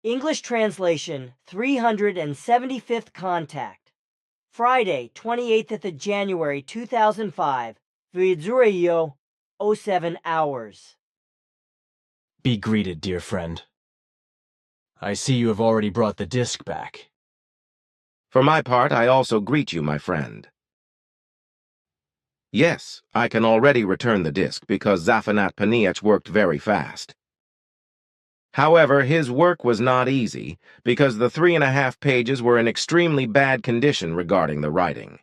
English translation 375th contact. Friday, 28th of January 2005. Vizuriyo, 07 hours. Be greeted, dear friend. I see you have already brought the disc back. For my part, I also greet you, my friend. Yes, I can already return the disc because Zaphanat Paniach worked very fast. However, his work was not easy because the 3.5 pages were in extremely bad condition regarding the writing.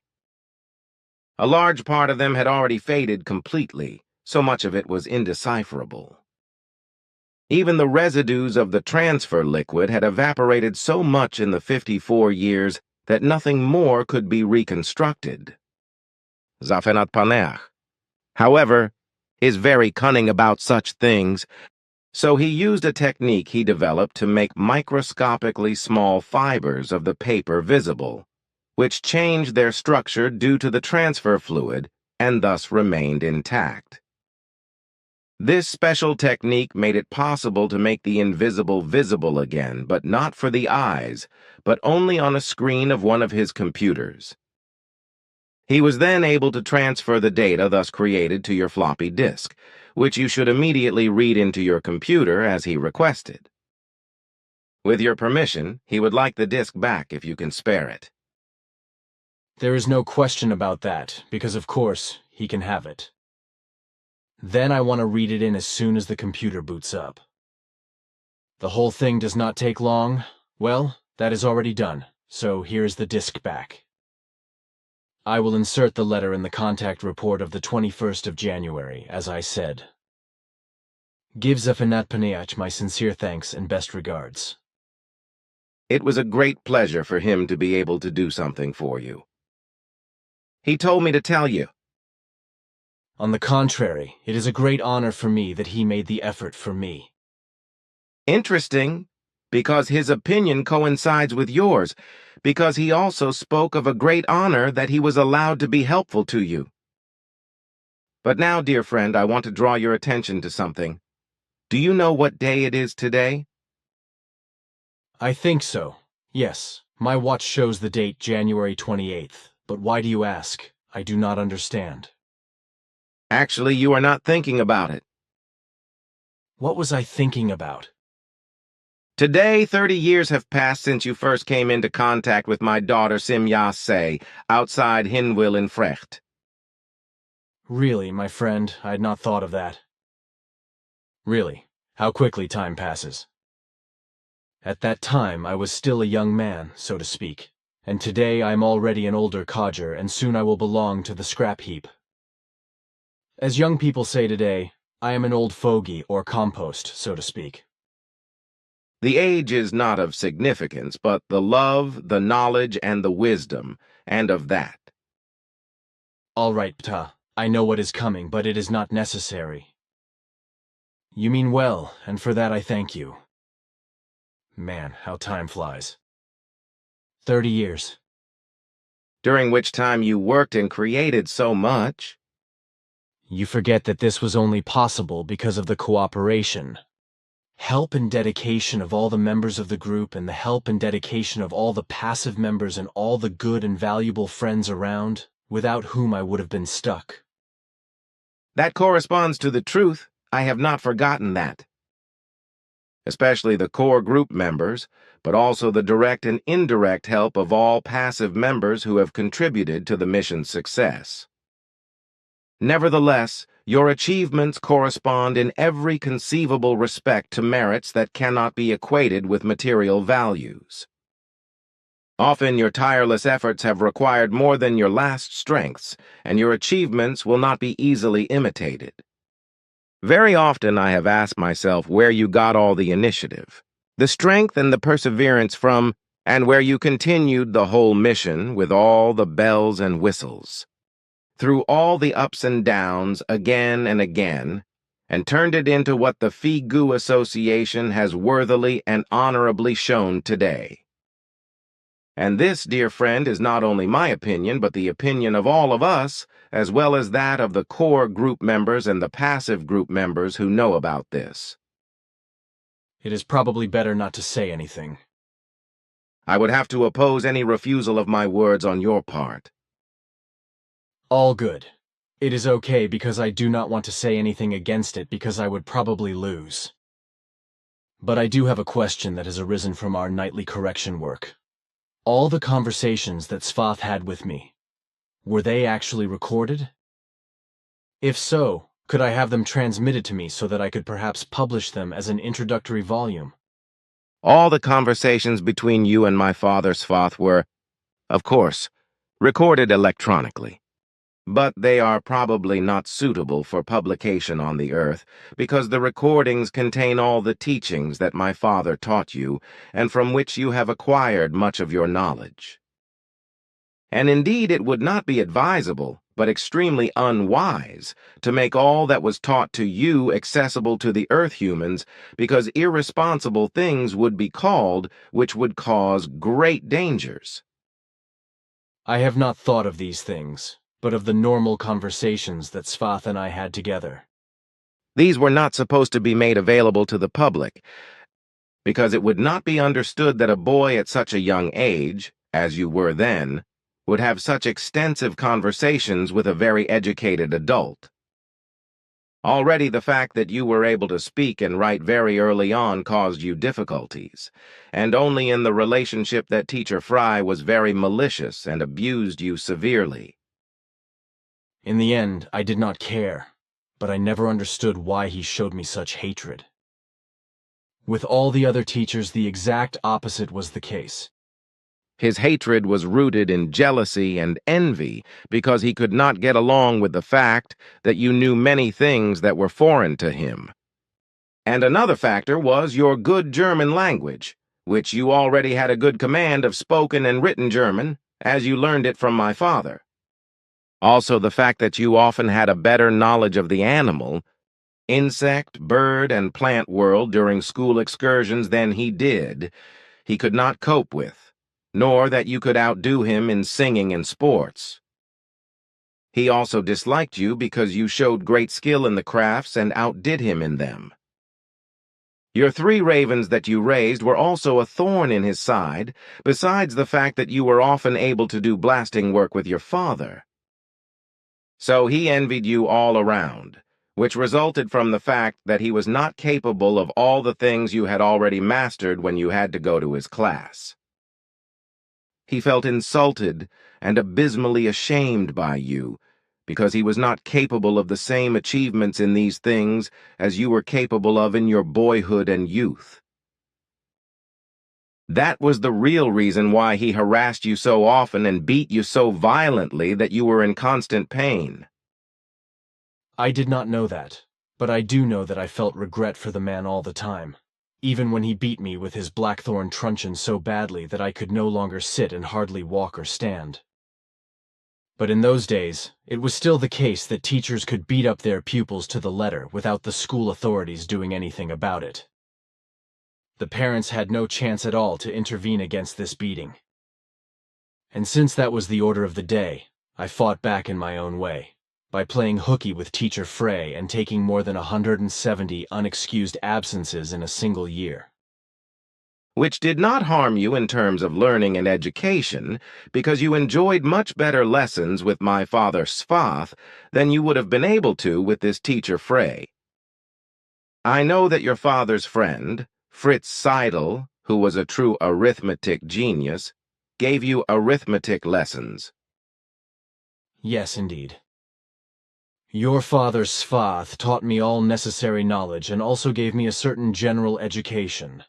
A large part of them had already faded completely, so much of it was indecipherable. Even the residues of the transfer liquid had evaporated so much in the 54 years that nothing more could be reconstructed. Zaphanat Paniach, however, is very cunning about such things, so he used a technique he developed to make microscopically small fibers of the paper visible, which changed their structure due to the transfer fluid and thus remained intact. This special technique made it possible to make the invisible visible again, but not for the eyes, but only on a screen of one of his computers. He was then able to transfer the data thus created to your floppy disk, which you should immediately read into your computer as he requested. With your permission, he would like the disk back if you can spare it. There is no question about that, because of course, he can have it. Then I want to read it in as soon as the computer boots up. The whole thing does not take long. Well, that is already done, so here is the disk back. I will insert the letter in the contact report of the 21st of January, as I said. Give Zaphanat Paniach my sincere thanks and best regards. It was a great pleasure for him to be able to do something for you. He told me to tell you. On the contrary, it is a great honor for me that he made the effort for me. Interesting, because his opinion coincides with yours, because he also spoke of a great honor that he was allowed to be helpful to you. But now, dear friend, I want to draw your attention to something. Do you know what day it is today? I think so. Yes, my watch shows the date January 28th, but why do you ask? I do not understand. Actually, you are not thinking about it. What was I thinking about? Today, 30 years have passed since you first came into contact with my daughter Simya Se, outside Hinwil in Frecht. Really, my friend, I had not thought of that. Really, how quickly time passes. At that time, I was still a young man, so to speak, and today I am already an older codger, and soon I will belong to the scrap heap. As young people say today, I am an old fogey or compost, so to speak. The age is not of significance, but the love, the knowledge, and the wisdom, and of that. All right, Ptaah, I know what is coming, but it is not necessary. You mean well, and for that I thank you. Man, how time flies. 30 years. During which time you worked and created so much. You forget that this was only possible because of the cooperation, help and dedication of all the members of the group, and the help and dedication of all the passive members and all the good and valuable friends around, without whom I would have been stuck. That corresponds to the truth. I have not forgotten that. Especially the core group members, but also the direct and indirect help of all passive members who have contributed to the mission's success. Nevertheless, your achievements correspond in every conceivable respect to merits that cannot be equated with material values. Often your tireless efforts have required more than your last strengths, and your achievements will not be easily imitated. Very often I have asked myself where you got all the initiative, the strength and the perseverance from, and where you continued the whole mission with all the bells and whistles, through all the ups and downs again and again, and turned it into what the Figu Association has worthily and honorably shown today. And this, dear friend, is not only my opinion, but the opinion of all of us, as well as that of the core group members and the passive group members who know about this. It is probably better not to say anything. I would have to oppose any refusal of my words on your part. All good. It is okay because I do not want to say anything against it because I would probably lose. But I do have a question that has arisen from our nightly correction work. All the conversations that Svath had with me, were they actually recorded? If so, could I have them transmitted to me so that I could perhaps publish them as an introductory volume? All the conversations between you and my father Svath were, of course, recorded electronically. But they are probably not suitable for publication on the earth because the recordings contain all the teachings that my father taught you and from which you have acquired much of your knowledge. And indeed it would not be advisable, but extremely unwise, to make all that was taught to you accessible to the earth humans because irresponsible things would be called which would cause great dangers. I have not thought of these things, but of the normal conversations that Svath and I had together. These were not supposed to be made available to the public, because it would not be understood that a boy at such a young age, as you were then, would have such extensive conversations with a very educated adult. Already the fact that you were able to speak and write very early on caused you difficulties, and only in the relationship that Teacher Fry was very malicious and abused you severely. In the end, I did not care, but I never understood why he showed me such hatred. With all the other teachers, the exact opposite was the case. His hatred was rooted in jealousy and envy because he could not get along with the fact that you knew many things that were foreign to him. And another factor was your good German language, which you already had a good command of spoken and written German, as you learned it from my father. Also the fact that you often had a better knowledge of the animal, insect, bird, and plant world during school excursions than he did, he could not cope with, nor that you could outdo him in singing and sports. He also disliked you because you showed great skill in the crafts and outdid him in them. Your 3 ravens that you raised were also a thorn in his side, besides the fact that you were often able to do blasting work with your father. So he envied you all around, which resulted from the fact that he was not capable of all the things you had already mastered when you had to go to his class. He felt insulted and abysmally ashamed by you, because he was not capable of the same achievements in these things as you were capable of in your boyhood and youth. That was the real reason why he harassed you so often and beat you so violently that you were in constant pain. I did not know that, but I do know that I felt regret for the man all the time, even when he beat me with his blackthorn truncheon so badly that I could no longer sit and hardly walk or stand. But in those days, it was still the case that teachers could beat up their pupils to the letter without the school authorities doing anything about it. The parents had no chance at all to intervene against this beating. And since that was the order of the day, I fought back in my own way, by playing hooky with Teacher Frey and taking more than 170 unexcused absences in a single year. Which did not harm you in terms of learning and education, because you enjoyed much better lessons with my father Svath than you would have been able to with this Teacher Frey. I know that your father's friend, Fritz Seidel, who was a true arithmetic genius, gave you arithmetic lessons. Yes, indeed. Your father Svath taught me all necessary knowledge and also gave me a certain general education.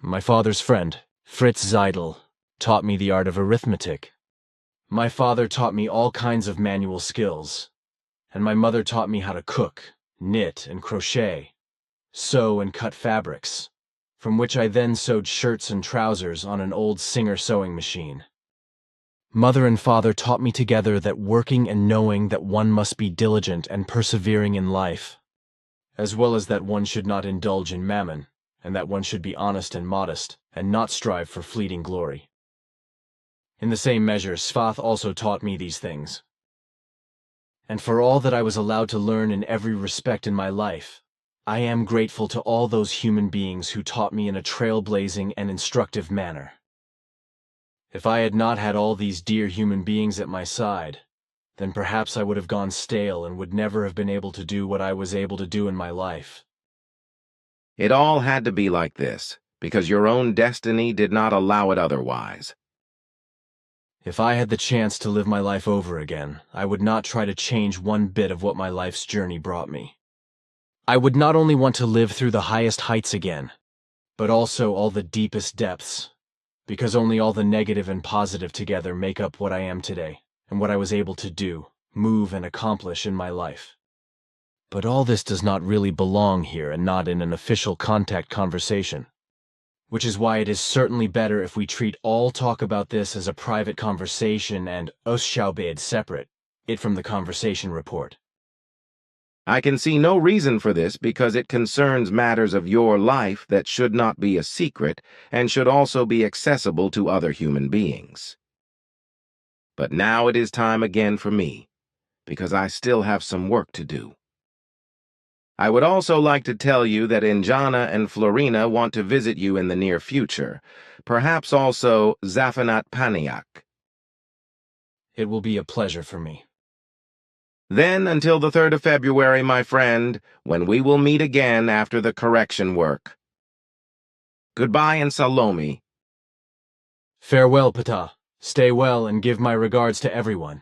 My father's friend, Fritz Seidel, taught me the art of arithmetic. My father taught me all kinds of manual skills, and my mother taught me how to cook, knit and crochet, sew and cut fabrics, from which I then sewed shirts and trousers on an old Singer sewing machine. Mother and father taught me together that working and knowing that one must be diligent and persevering in life, as well as that one should not indulge in mammon, and that one should be honest and modest, and not strive for fleeting glory. In the same measure, Svath also taught me these things. And for all that I was allowed to learn in every respect in my life, I am grateful to all those human beings who taught me in a trailblazing and instructive manner. If I had not had all these dear human beings at my side, then perhaps I would have gone stale and would never have been able to do what I was able to do in my life. It all had to be like this, because your own destiny did not allow it otherwise. If I had the chance to live my life over again, I would not try to change one bit of what my life's journey brought me. I would not only want to live through the highest heights again, but also all the deepest depths, because only all the negative and positive together make up what I am today, and what I was able to do, move, and accomplish in my life. But all this does not really belong here and not in an official contact conversation, which is why it is certainly better if we treat all talk about this as a private conversation and Ausschaubed separate it from the conversation report. I can see no reason for this because it concerns matters of your life that should not be a secret and should also be accessible to other human beings. But now it is time again for me, because I still have some work to do. I would also like to tell you that Injana and Florina want to visit you in the near future, perhaps also Zaphanat Paniak. It will be a pleasure for me. Then until the 3rd of February, my friend, when we will meet again after the correction work. Goodbye and Salome. Farewell, Ptaah. Stay well and give my regards to everyone.